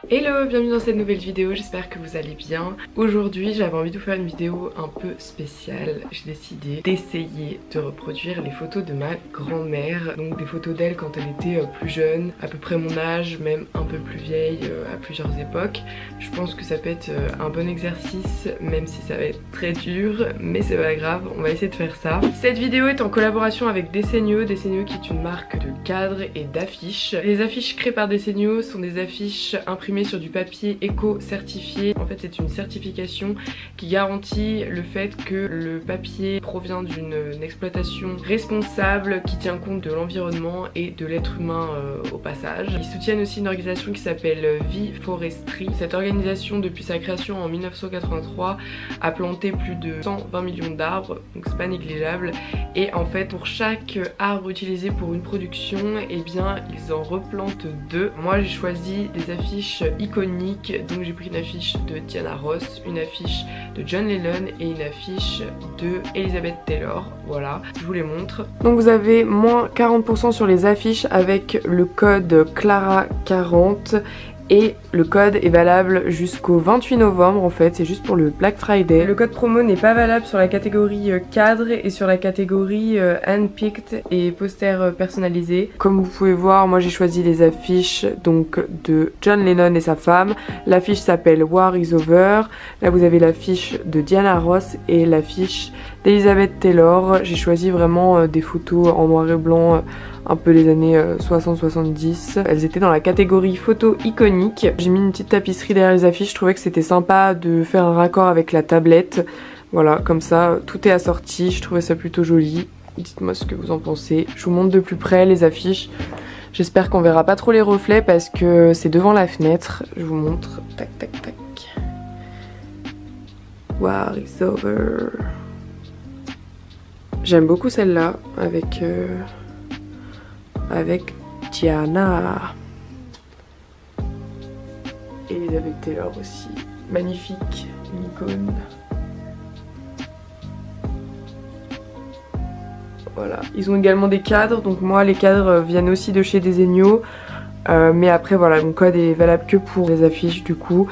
Hello, bienvenue dans cette nouvelle vidéo, j'espère que vous allez bien. Aujourd'hui j'avais envie de vous faire une vidéo un peu spéciale. J'ai décidé d'essayer de reproduire les photos de ma grand-mère. Donc des photos d'elle quand elle était plus jeune, à peu près mon âge, même un peu plus vieille à plusieurs époques. Je pense que ça peut être un bon exercice, même si ça va être très dur, mais c'est pas grave, on va essayer de faire ça. Cette vidéo est en collaboration avec Desenio qui est une marque de cadres et d'affiches. Les affiches créées par Desenio sont des affiches imprimées sur du papier éco-certifié. En fait c'est une certification qui garantit le fait que le papier provient d'une exploitation responsable qui tient compte de l'environnement et de l'être humain au passage. Ils soutiennent aussi une organisation qui s'appelle V-Forestry. Cette organisation depuis sa création en 1983 a planté plus de 120 millions d'arbres, donc c'est pas négligeable. Et en fait pour chaque arbre utilisé pour une production, eh bien ils en replantent deux. Moi j'ai choisi des affiches iconiques, donc j'ai pris une affiche de Diana Ross, une affiche de John Lennon et une affiche de Elizabeth Taylor. Voilà, je vous les montre. Donc vous avez moins 40% sur les affiches avec le code Clara40 et le code est valable jusqu'au 28 novembre en fait, c'est juste pour le Black Friday. Le code promo n'est pas valable sur la catégorie cadre et sur la catégorie handpicked et poster personnalisé. Comme vous pouvez voir, moi j'ai choisi les affiches donc de John Lennon et sa femme. L'affiche s'appelle War is Over. Là vous avez l'affiche de Diana Ross et l'affiche d'Elizabeth Taylor. J'ai choisi vraiment des photos en noir et blanc, un peu les années 60-70. Elles étaient dans la catégorie photo iconique. J'ai mis une petite tapisserie derrière les affiches, je trouvais que c'était sympa de faire un raccord avec la tablette. Voilà, comme ça, tout est assorti, je trouvais ça plutôt joli. Dites-moi ce que vous en pensez. Je vous montre de plus près les affiches. J'espère qu'on verra pas trop les reflets parce que c'est devant la fenêtre. Je vous montre. Tac, tac, tac. War is over. J'aime beaucoup celle-là avec Diana. Elizabeth Taylor aussi. Magnifique, une icône. Voilà. Ils ont également des cadres, donc moi les cadres viennent aussi de chez Desenio. Mais après voilà, mon code est valable que pour les affiches du coup.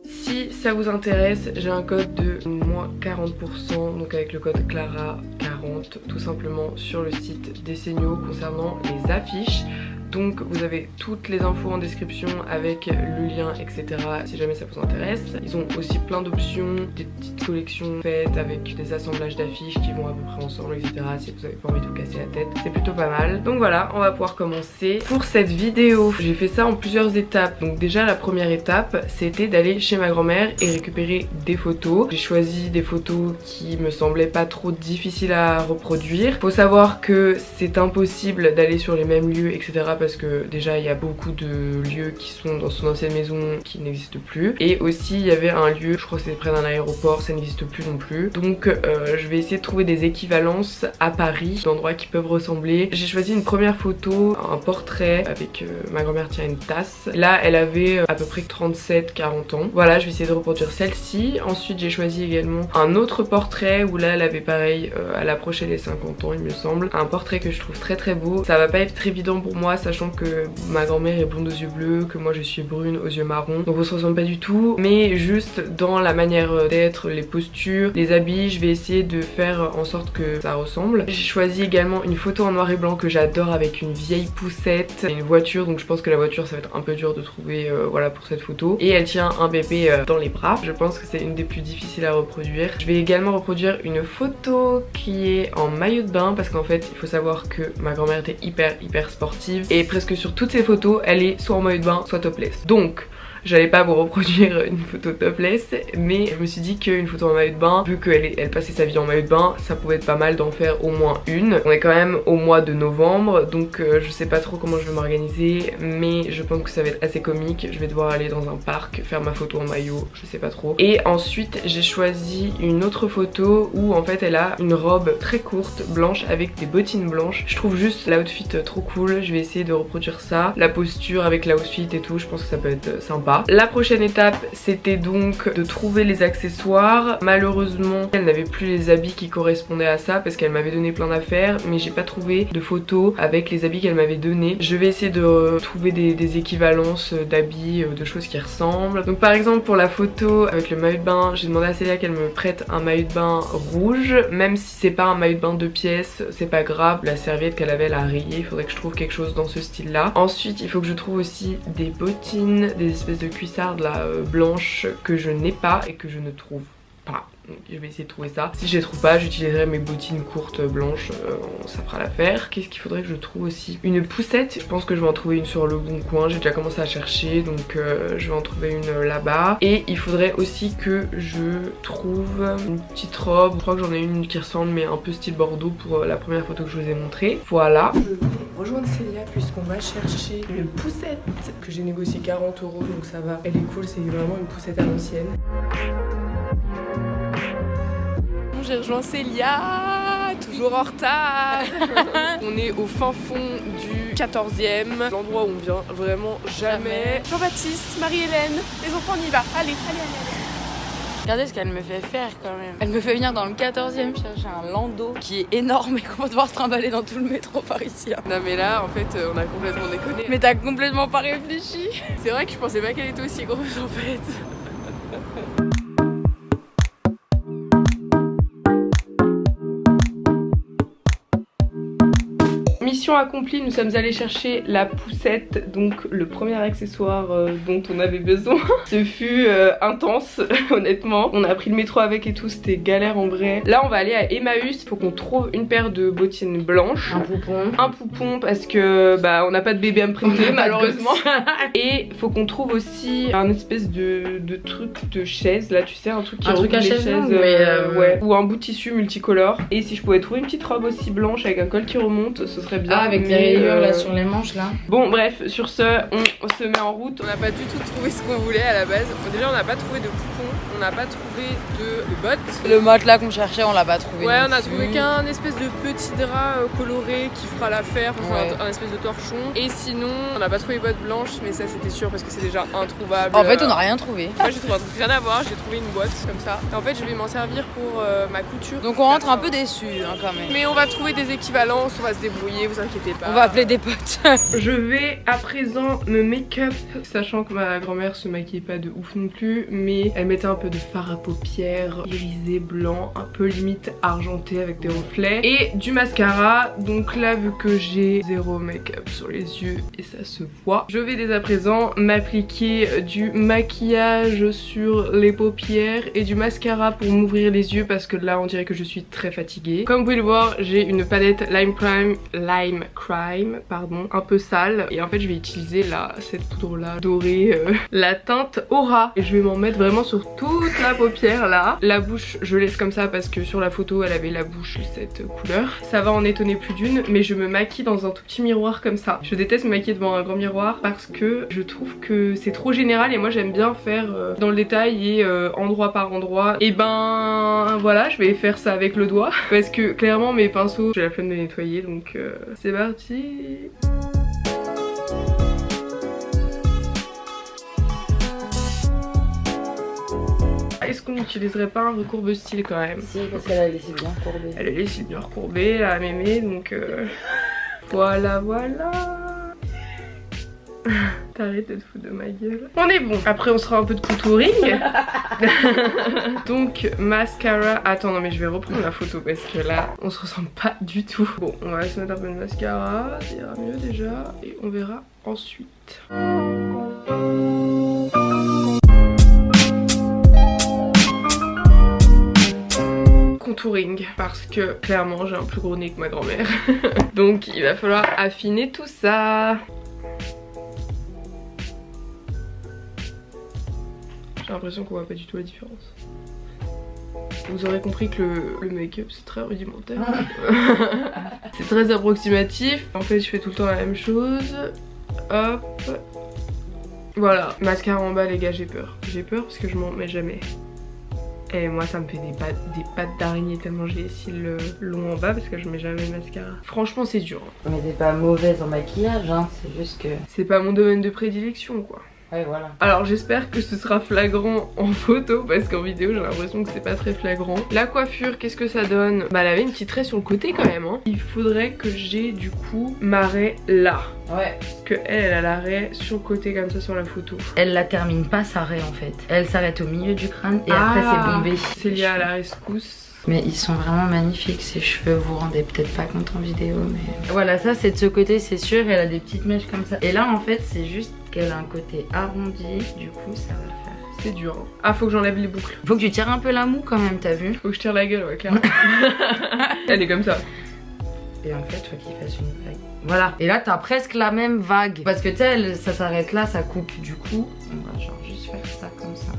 Si ça vous intéresse, j'ai un code de moins 40%, donc avec le code Clara40 tout simplement sur le site Desenio concernant les affiches. Donc vous avez toutes les infos en description avec le lien etc si jamais ça vous intéresse. Ils ont aussi plein d'options, des petites collections faites avec des assemblages d'affiches qui vont à peu près ensemble etc si vous avez pas envie de vous casser la tête. C'est plutôt pas mal. Donc voilà, on va pouvoir commencer. Pour cette vidéo, j'ai fait ça en plusieurs étapes. Donc déjà la première étape c'était d'aller chez ma grand-mère et récupérer des photos. J'ai choisi des photos qui me semblaient pas trop difficiles à reproduire. Faut savoir que c'est impossible d'aller sur les mêmes lieux etc parce que déjà il y a beaucoup de lieux qui sont dans son ancienne maison qui n'existent plus, et aussi il y avait un lieu, je crois que c'était près d'un aéroport, ça n'existe plus non plus. Donc je vais essayer de trouver des équivalences à Paris d'endroits qui peuvent ressembler. J'ai choisi une première photo, un portrait avec ma grand-mère tient une tasse. Là elle avait à peu près 37-40 ans. Voilà, je vais essayer de reproduire celle-ci. Ensuite j'ai choisi également un autre portrait où là elle avait pareil, elle approchait les 50 ans il me semble. Un portrait que je trouve très très beau. Ça va pas être très évident pour moi sachant que ma grand-mère est blonde aux yeux bleus, que moi je suis brune aux yeux marrons, donc on se ressemble pas du tout, mais juste dans la manière d'être, les postures, les habits, je vais essayer de faire en sorte que ça ressemble. J'ai choisi également une photo en noir et blanc que j'adore avec une vieille poussette, une voiture, donc je pense que la voiture ça va être un peu dur de trouver voilà pour cette photo, et elle tient un bébé dans les bras. Je pense que c'est une des plus difficiles à reproduire. Je vais également reproduire une photo qui est en maillot de bain parce qu'en fait il faut savoir que ma grand-mère était hyper sportive et presque sur toutes ces photos elle est soit en maillot de bain soit topless. Donc j'allais pas vous reproduire une photo topless, mais je me suis dit qu'une photo en maillot de bain, vu qu'elle passait sa vie en maillot de bain, ça pouvait être pas mal d'en faire au moins une. On est quand même au mois de novembre, donc je sais pas trop comment je vais m'organiser, mais je pense que ça va être assez comique. Je vais devoir aller dans un parc, faire ma photo en maillot, je sais pas trop. Et ensuite j'ai choisi une autre photo où en fait elle a une robe très courte, blanche, avec des bottines blanches. Je trouve juste l'outfit trop cool, je vais essayer de reproduire ça. La posture avec l'outfit et tout, je pense que ça peut être sympa. La prochaine étape, c'était donc de trouver les accessoires. Malheureusement, elle n'avait plus les habits qui correspondaient à ça parce qu'elle m'avait donné plein d'affaires, mais j'ai pas trouvé de photos avec les habits qu'elle m'avait donné. Je vais essayer de trouver des équivalences d'habits, de choses qui ressemblent. Donc par exemple pour la photo avec le maillot de bain, j'ai demandé à Célia qu'elle me prête un maillot de bain rouge, même si c'est pas un maillot de bain 2 pièces, c'est pas grave, la serviette qu'elle avait elle a rayé, il faudrait que je trouve quelque chose dans ce style là. Ensuite il faut que je trouve aussi des bottines, des espèces de cuissardes là blanches que je n'ai pas et que je ne trouve pas. Donc je vais essayer de trouver ça. Si je les trouve pas, j'utiliserai mes bottines courtes blanches, ça fera l'affaire. Qu'est-ce qu'il faudrait que je trouve aussi? Une poussette, je pense que je vais en trouver une sur le bon coin, j'ai déjà commencé à chercher, donc je vais en trouver une là-bas. Et il faudrait aussi que je trouve une petite robe, je crois que j'en ai une qui ressemble mais un peu style Bordeaux pour la première photo que je vous ai montrée. Voilà. Je vais rejoindre Célia puisqu'on va chercher une poussette que j'ai négocié 40 €, donc ça va. Elle est cool, c'est vraiment une poussette à l'ancienne. J'ai rejoint Célia, toujours en retard. On est au fin fond du 14e, l'endroit où on vient vraiment jamais. Jean-Baptiste, Marie-Hélène, les enfants on y va, allez. Regardez ce qu'elle me fait faire quand même. Elle me fait venir dans le 14e chercher un landau qui est énorme et qu'on va devoir se trimballer dans tout le métro parisien. Non mais là en fait on a complètement déconné. Mais t'as complètement pas réfléchi. C'est vrai que je pensais pas qu'elle était aussi grosse en fait. Mission accomplie, nous sommes allés chercher la poussette, donc le premier accessoire dont on avait besoin. Ce fut intense, honnêtement. On a pris le métro avec et tout, c'était galère en vrai. Là on va aller à Emmaüs, faut qu'on trouve une paire de bottines blanches. Un poupon parce que bah on n'a pas de bébé à me prêter malheureusement. Et faut qu'on trouve aussi un espèce de truc de chaise, là tu sais, un truc qui recouvre les chaises, ouais. Ou un bout de tissu multicolore. Et si je pouvais trouver une petite robe aussi blanche avec un col qui remonte, ce serait bien. Ah, avec des rayures là sur les manches là. Bon bref, sur ce, on se met en route. On n'a pas du tout trouvé ce qu'on voulait à la base. Déjà on n'a pas trouvé de poupon, on n'a pas trouvé de bottes. Le matelas qu'on cherchait on l'a pas trouvé. Ouais, on a trouvé qu'un espèce de petit drap coloré qui fera l'affaire, un espèce de torchon. Et sinon on n'a pas trouvé les bottes blanches, mais ça c'était sûr parce que c'est déjà introuvable. En fait on n'a rien trouvé. Moi j'ai trouvé un truc rien à voir, j'ai trouvé une boîte comme ça. Et en fait je vais m'en servir pour ma couture. Donc on rentre un peu déçus hein, quand même. Mais on va trouver des équivalences, on va se débrouiller, vous inquiétez pas. On va appeler des potes. Je vais à présent me make-up, sachant que ma grand-mère se maquillait pas de ouf non plus, mais elle mettait un peu de fard à paupières irisé blanc, un peu limite argenté avec des reflets et du mascara. Donc là vu que j'ai zéro make-up sur les yeux et ça se voit, je vais dès à présent m'appliquer du maquillage sur les paupières et du mascara pour m'ouvrir les yeux parce que là on dirait que je suis très fatiguée. Comme vous pouvez le voir, j'ai une palette Lime Crime, pardon, un peu sale et en fait je vais utiliser cette poudre là dorée, la teinte Aura, et je vais m'en mettre vraiment sur toute la paupière là. La bouche je laisse comme ça parce que sur la photo elle avait la bouche cette couleur. Ça va en étonner plus d'une, mais je me maquille dans un tout petit miroir comme ça. Je déteste me maquiller devant un grand miroir parce que je trouve que c'est trop général et moi j'aime bien faire dans le détail et endroit par endroit. Et ben voilà, je vais faire ça avec le doigt parce que clairement mes pinceaux j'ai la flemme de les nettoyer, donc c'est parti. Est-ce qu'on n'utiliserait pas un recourbe-style quand même? Si, parce qu'elle a laissé bien courbée. Elle a laissé bien recourbée, la mémé, donc voilà. T'arrêtes de te foutre de ma gueule. On est bon. Après on sera un peu de contouring. Donc mascara. Attends non mais je vais reprendre la photo parce que là on se ressemble pas du tout. Bon on va se mettre un peu de mascara, ça ira mieux déjà et on verra ensuite. Contouring parce que clairement j'ai un plus gros nez que ma grand-mère. Donc il va falloir affiner tout ça. l'impression qu'on voit pas du tout la différence. Vous aurez compris que le make-up c'est très rudimentaire. C'est très approximatif. En fait je fais tout le temps la même chose. Hop. Voilà. Mascara en bas les gars, j'ai peur. J'ai peur parce que je m'en mets jamais. Et moi ça me fait des pattes d'araignée tellement j'ai les cils longs en bas parce que je mets jamais de mascara. Franchement c'est dur. Mais t'es pas mauvaise en maquillage, hein, c'est juste que... C'est pas mon domaine de prédilection quoi. Ouais voilà. Alors j'espère que ce sera flagrant en photo parce qu'en vidéo j'ai l'impression que c'est pas très flagrant. La coiffure, qu'est-ce que ça donne? Bah elle avait une petite raie sur le côté quand même hein. Il faudrait que j'ai du coup ma raie là. Ouais. Parce que elle a la raie sur le côté comme ça sur la photo. Elle la termine pas sa raie en fait. Elle s'arrête au milieu du crâne et après c'est bombé. C'est lié à la rescousse. Mais ils sont vraiment magnifiques ces cheveux, vous vous rendez peut-être pas compte en vidéo mais... Voilà, ça c'est de ce côté c'est sûr, elle a des petites mèches comme ça. Et là en fait c'est juste qu'elle a un côté arrondi, du coup ça va le faire. C'est dur hein. Ah faut que j'enlève les boucles. Faut que tu tires un peu la moue quand même, t'as vu? Faut que je tire la gueule ouais clairement. Elle est comme ça. Et en fait faut qu'il fasse une vague. Voilà, et là t'as presque la même vague. Parce que tu sais, ça s'arrête là, ça coupe du coup. On va genre juste faire ça comme ça.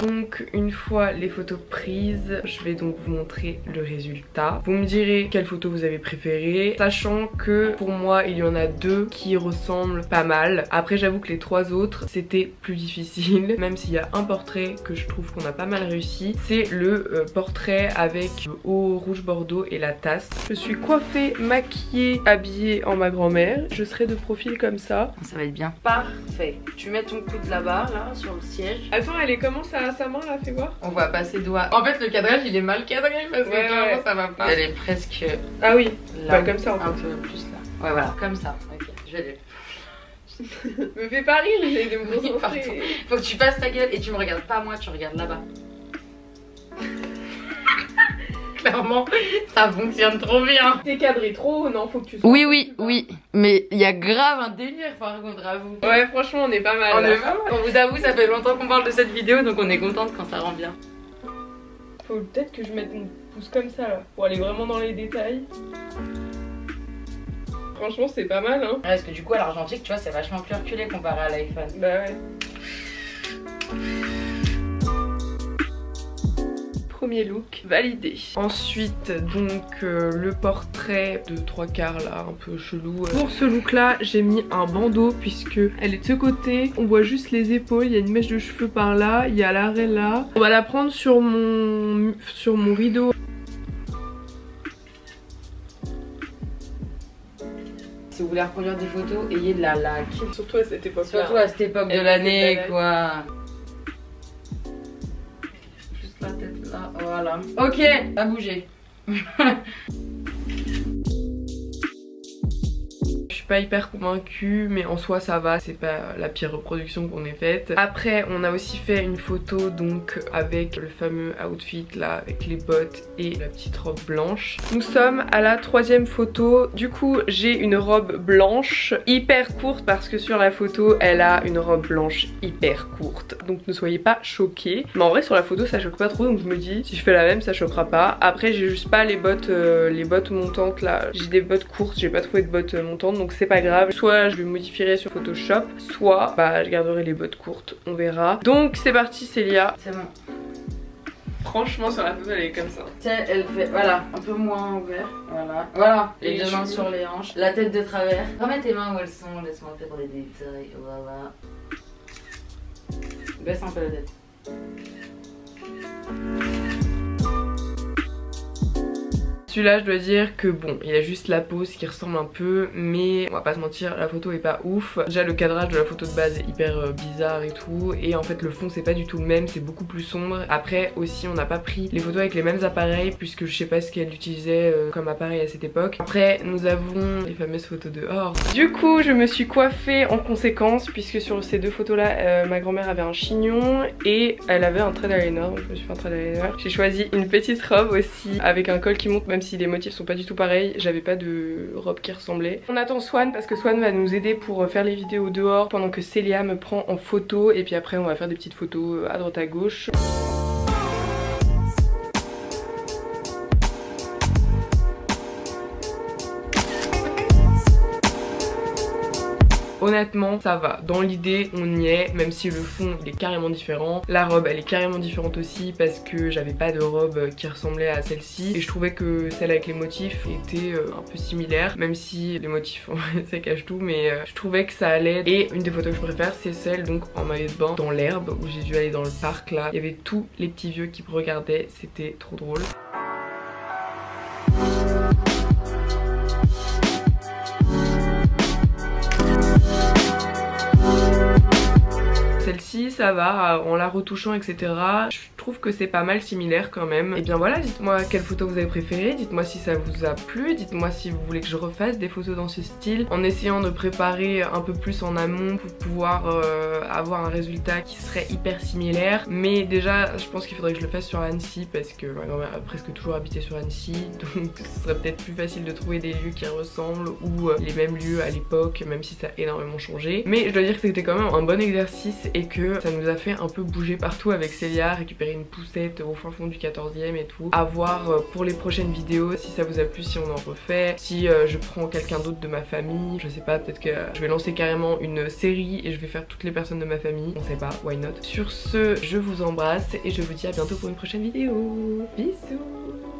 Donc une fois les photos prises, je vais donc vous montrer le résultat. Vous me direz quelle photo vous avez préférée, sachant que pour moi il y en a deux qui ressemblent pas mal. Après j'avoue que les trois autres c'était plus difficile, même s'il y a un portrait que je trouve qu'on a pas mal réussi. C'est le portrait avec le haut rouge bordeaux et la tasse. Je suis coiffée, maquillée, habillée en ma grand-mère. Je serai de profil comme ça. Ça va être bien. Parfait. Tu mets ton coude là-bas, là, sur le siège. Attends, elle est comment ça? Sa main là, fais voir. On voit pas ses doigts. En fait le cadrage il est mal cadré parce que clairement ça va pas. Elle est presque ah oui, là, comme ça en fait. Un peu plus là. Ouais voilà, comme ça. Ok, je vais me fais pas rire, j'ai de me concentrer. Faut que tu passes ta gueule et tu me regardes pas moi, tu regardes là-bas. Clairement, ça fonctionne trop bien. T'es cadré trop, non? Faut que tu sois. Oui. Mais il y a grave un délire par contre à vous. Ouais, franchement, on est pas mal. On est pas mal. On vous avoue, ça fait longtemps qu'on parle de cette vidéo donc on est contente quand ça rend bien. Faut peut-être que je mette mon pouce comme ça là, pour aller vraiment dans les détails. Franchement, c'est pas mal hein. Ouais, parce que du coup, à l'argentique, tu vois, c'est vachement plus reculé comparé à l'iPhone. Bah ouais. Premier look validé. Ensuite donc le portrait de 3/4 là un peu chelou. Pour ce look là j'ai mis un bandeau puisque elle est de ce côté, on voit juste les épaules, il y a une mèche de cheveux par là, il y a l'arrêt là. On va la prendre sur mon rideau. Si vous voulez reproduire des photos, ayez de la laque. Surtout à cette époque là. Surtout à cette époque de l'année quoi. La tête là, voilà. Ok, à bouger. Je suis pas hyper convaincue mais en soi ça va, c'est pas la pire reproduction qu'on ait faite. Après on a aussi fait une photo donc avec le fameux outfit là avec les bottes et la petite robe blanche. Nous sommes à la troisième photo. Du coup j'ai une robe blanche hyper courte parce que sur la photo elle a une robe blanche hyper courte. Donc ne soyez pas choqués. Mais en vrai sur la photo ça choque pas trop donc je me dis si je fais la même ça choquera pas. Après j'ai juste pas les bottes montantes là. J'ai des bottes courtes, j'ai pas trouvé de bottes montantes donc c'est pas grave. Soit je le modifierai sur Photoshop, soit bah je garderai les bottes courtes, on verra. Donc c'est parti Célia. C'est bon. Franchement sur la photo elle est comme ça. Tiens, elle fait, voilà, un peu moins ouvert. Voilà. Les deux mains sur les hanches, la tête de travers. Remets tes mains où elles sont, laisse-moi faire des détails. Voilà. Baisse un peu la tête. Celui-là je dois dire que bon il y a juste la pose qui ressemble un peu mais on va pas se mentir la photo est pas ouf. Déjà le cadrage de la photo de base est hyper bizarre et tout et en fait le fond c'est pas du tout le même, c'est beaucoup plus sombre. Après aussi on n'a pas pris les photos avec les mêmes appareils puisque je sais pas ce qu'elle utilisait comme appareil à cette époque. Après nous avons les fameuses photos dehors. Du coup je me suis coiffée en conséquence puisque sur ces deux photos là ma grand-mère avait un chignon et elle avait un trait d'eyeliner donc je me suis fait un trait d'eyeliner. J'ai choisi une petite robe aussi avec un col qui monte même si les motifs sont pas du tout pareils, j'avais pas de robe qui ressemblait. On attend Swan parce que Swan va nous aider pour faire les vidéos dehors pendant que Célia me prend en photo et puis après on va faire des petites photos à droite à gauche. honnêtement ça va, dans l'idée on y est, même si le fond il est carrément différent. La robe elle est carrément différente aussi parce que j'avais pas de robe qui ressemblait à celle-ci et je trouvais que celle avec les motifs était un peu similaire, même si les motifs ça cache tout, mais je trouvais que ça allait. Et une des photos que je préfère c'est celle donc en maillot de bain dans l'herbe où j'ai dû aller dans le parc là. Il y avait tous les petits vieux qui me regardaient, c'était trop drôle. Celle-ci ça va, en la retouchant etc. Je trouve que c'est pas mal similaire quand même. Et bien voilà, dites-moi quelle photo vous avez préférée, dites-moi si ça vous a plu, dites-moi si vous voulez que je refasse des photos dans ce style, en essayant de préparer un peu plus en amont pour pouvoir avoir un résultat qui serait hyper similaire. Mais déjà je pense qu'il faudrait que je le fasse sur Annecy parce que ma grand-mère a presque toujours habité sur Annecy, donc ce serait peut-être plus facile de trouver des lieux qui ressemblent ou les mêmes lieux à l'époque, même si ça a énormément changé. Mais je dois dire que c'était quand même un bon exercice et que ça nous a fait un peu bouger partout avec Célia, récupérer une poussette au fin fond du 14e et tout. À voir pour les prochaines vidéos si ça vous a plu, si on en refait, si je prends quelqu'un d'autre de ma famille, je sais pas, peut-être que je vais lancer carrément une série et je vais faire toutes les personnes de ma famille, on sait pas, why not. Sur ce, je vous embrasse et je vous dis à bientôt pour une prochaine vidéo. Bisous.